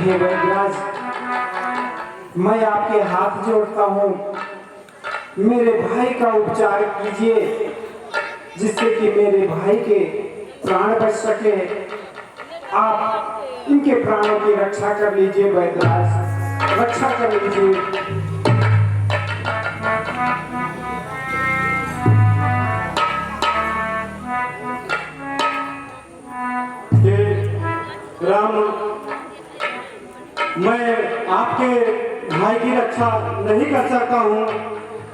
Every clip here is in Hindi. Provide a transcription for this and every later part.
हे वैद्यराज, मैं आपके हाथ जोड़ता हूँ, मेरे भाई का उपचार कीजिए जिससे कि मेरे भाई के प्राण बच सके। आप इनके प्राणों की रक्षा कर लीजिए वैद्यराज, रक्षा कर लीजिए। राम, मैं आपके भाई की रक्षा नहीं कर सकता हूँ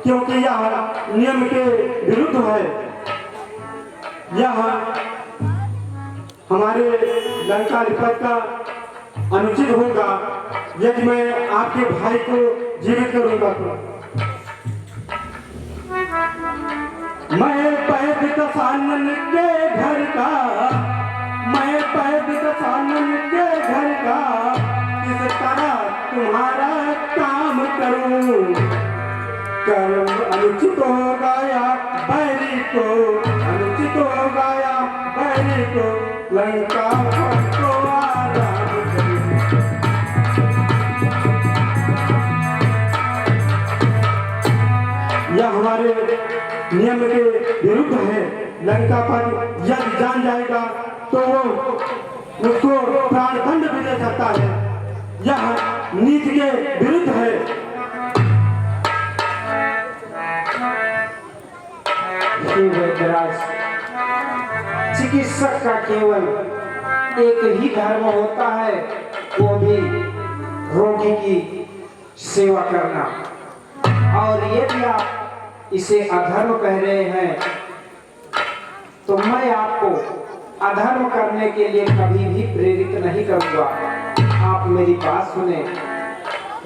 क्योंकि यह नियम के विरुद्ध है। यह हमारे लंकाधिपति का अनुचित होगा यदि मैं आपके भाई को जीवित करूंगा तो। मैं पैद किसान के घर का, मैं पैद किसान के घर का, किस तरह तुम्हारा काम करूं। कर्म अनुचित हो गया बैरी को, अनुचित हो गया बैरी को, लंका को आराम करूं। यह हमारे नियम के विरुद्ध है। लंका पर यदि जान जाएगा तो वो उसको प्राणदंड भी दे सकता है। यह नीति के विरुद्ध है। हे वैद्यराज, चिकित्सक का केवल एक ही धर्म होता है, वो भी रोगी की सेवा करना। और यदि आप इसे अधर्म कह रहे हैं तो मैं आपको अधर्म करने के लिए कभी भी प्रेरित नहीं करूंगा। आप मेरी बात सुने।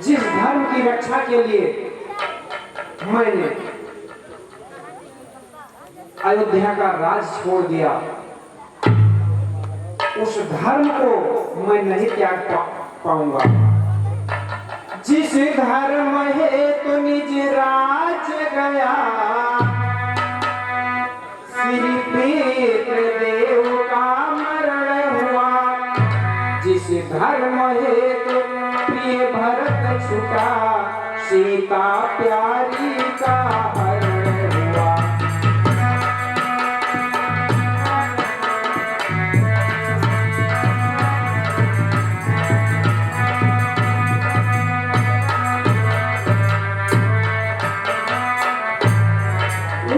जिस धर्म की रक्षा के लिए मैंने अयोध्या का राज छोड़ दिया, उस धर्म को मैं नहीं त्याग पाऊंगा। जिस धर्म हेतु निज राज गया, श्री देव का मरण हुआ। जिस धर्म हेतु प्रिय भरत छुटा, सीता प्यारी का हरण हुआ।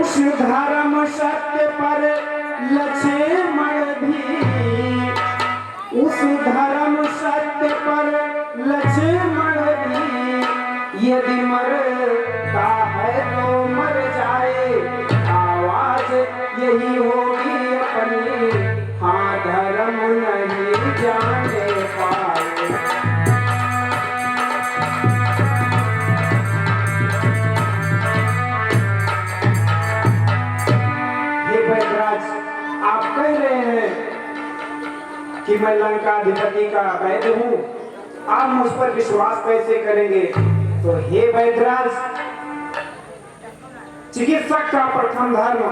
उस धर्म सत्य पर लक्ष्मण भी, उस धर्म सत्य पर लक्ष्मण भी, यदि मरता है तो मर जाए, आवाज यही होगी अपनी, हाँ धर्म नहीं जाने पाए। आप कह रहे हैं कि मैं लंकाधिपति का वैद्य हूँ, आप मुझ पर विश्वास कैसे करेंगे? तो हे वैद्यराज, चिकित्सक का प्रथम धर्म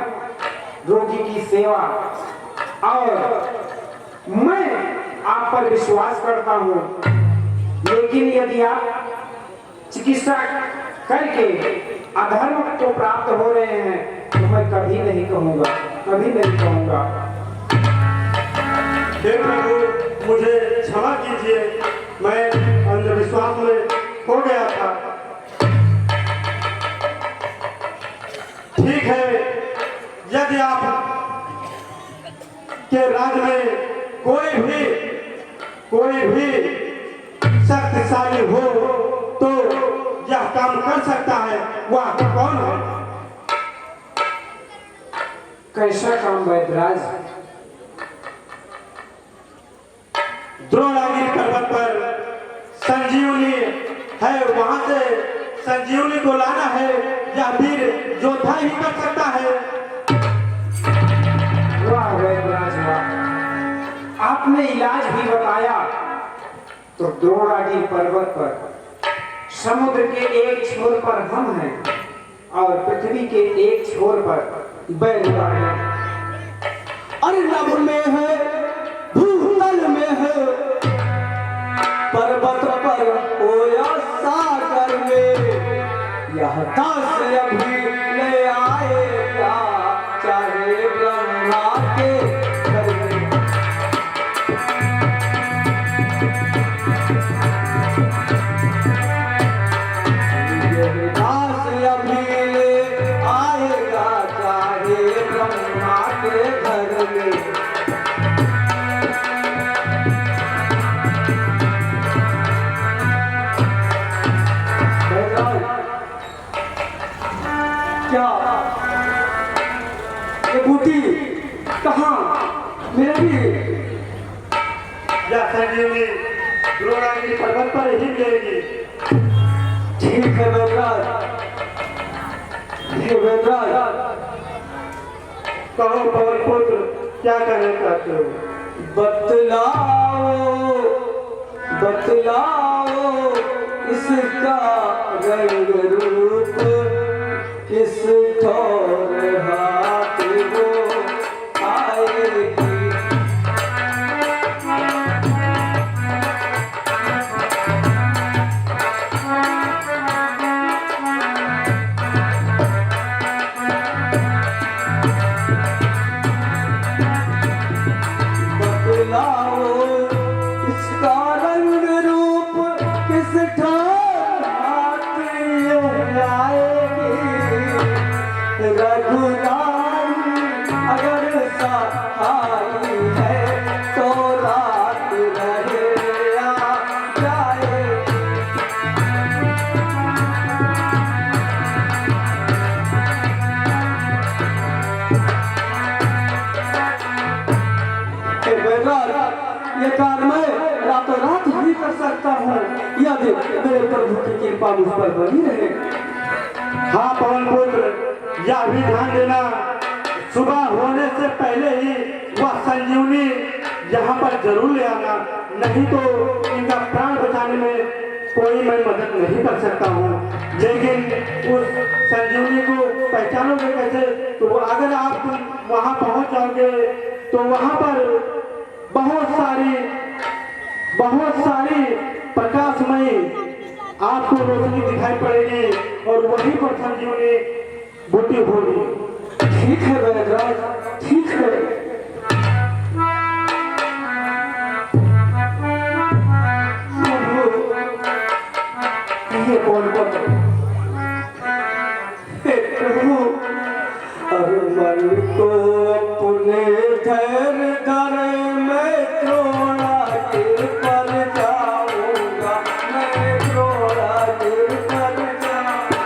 रोगी की सेवा, और मैं आप पर विश्वास करता हूँ। लेकिन यदि आप चिकित्सा करके अधर्म को प्राप्त हो रहे हैं तो मैं कभी नहीं कहूंगा, कभी नहीं कहूंगा। हे प्रभु, मुझे क्षमा कीजिए, मैं अंधविश्वास में हो गया था। ठीक है, यदि आप के राज्य में कोई भी शक्तिशाली हो तो यह काम कर सकता है, वह कौन है? कैसा काम वैद्यराज? द्रोणागिरी पर्वत पर संजीवनी है, वहां से संजीवनी को लाना है, या वीर योद्धा ही कर सकता है। वाह वैद्यराज वाह, आपने इलाज भी बताया। तो द्रोणागिरी पर्वत पर समुद्र के एक छोर पर हम हैं और पृथ्वी के एक छोर पर बैलगाड़ है। अरे नभ में है, भूतल में है, पर्वत दास अभी ले आएगा चाहे ब्रह्मा के घर में। ये दास अभी ले आएगा चाहे ब्रह्मा के घर में। क्या ये बूटी कहाँ मेरी? या संजीवनी द्रोणागिरी पर्वत पर ही मिलेगी। ठीक है वेदराज, हे वेदराज, कहो पवन पुत्र क्या कहना चाहते हो? बतलाओ बतलाओ इसका रंग रूप किस ठौर हाथ वो आएगी। बतलाओ इसका रंग रूप किस ठौर हाथ ये आएगी। रघुराई अगर सहाई है तो रात रहे आ जाएगी। ये कार्य मैं रातों रात ही कर सकता हूँ यदि मेरे प्रभु की कृपा मुझ पर बनी रहे। हाँ पवन पुत्र यह भी ध्यान देना, सुबह होने से पहले ही वह संजीवनी यहाँ पर जरूर ले आना, नहीं तो इनका प्राण बचाने में कोई मैं मदद नहीं कर सकता हूँ। लेकिन उस संजीवनी को पहचानोगे कैसे? तो अगर आप वहाँ पहुँच जाओगे तो वहाँ पर बहुत सारी प्रकाशमयी आपको रोशनी दिखाई पड़ेगी और वहीं पर संजीवनी बूटी होगी। ठीक है वैदराज, ठीक है। ये कौन प्रभु अरे मन को अपने धैर्य धरे मैं थोड़ा गिर पर जाऊंगा, मैं थोड़ा गिर पर जाऊंगा।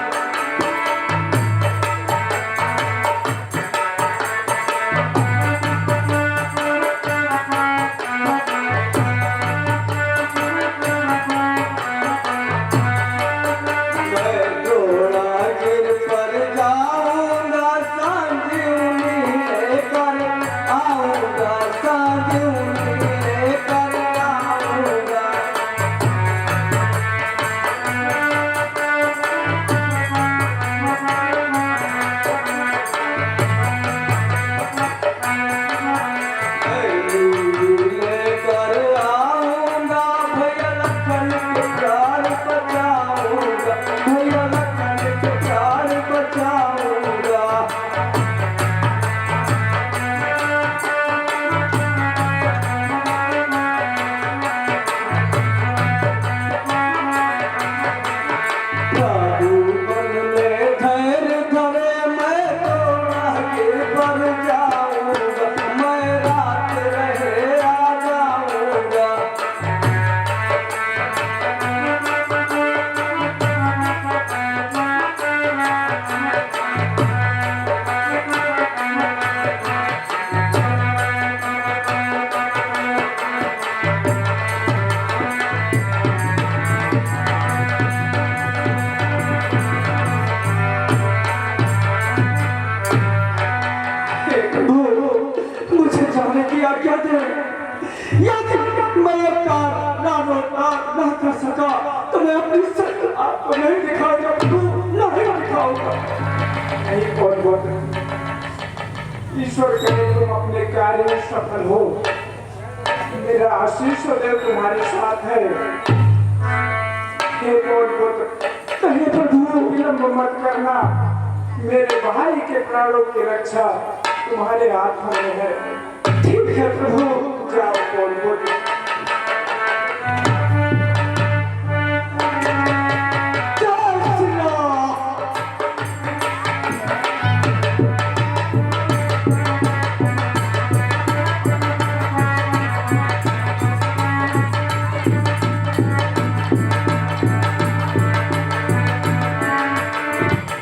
मैं थोड़ा गिर पर जाऊंगा, संजीवनी लेकर आऊंगा, संजीवनी लेकर आऊंगा। लेकर आऊंगा भैया लखन के प्राण बचाऊंगा, भैया लखन के प्राण बचाऊंगा। प्रभु मन में धैर्य धरे मैं थोड़ा गिर पर जाऊंगा, मैं रात रहे आ जाऊंगा। मुझे जाने की आज्ञा दे। यदि मैं ये कार्य ना कर सका तो मैं अपनी शक्ति आपको नहीं दिखाऊंगा, नहीं दिखाऊंगा। नहीं कौन ईश्वर करे तुम अपने कार्य में सफल हो। मेरा आशीष सदैव तुम्हारे साथ है। हे कौन कहिए प्रभु, विलंब मत करना। मेरे भाई के प्राणों की रक्षा तुम्हारे हाथ में है। ठीक है प्रभु, जाओ बोल बोल।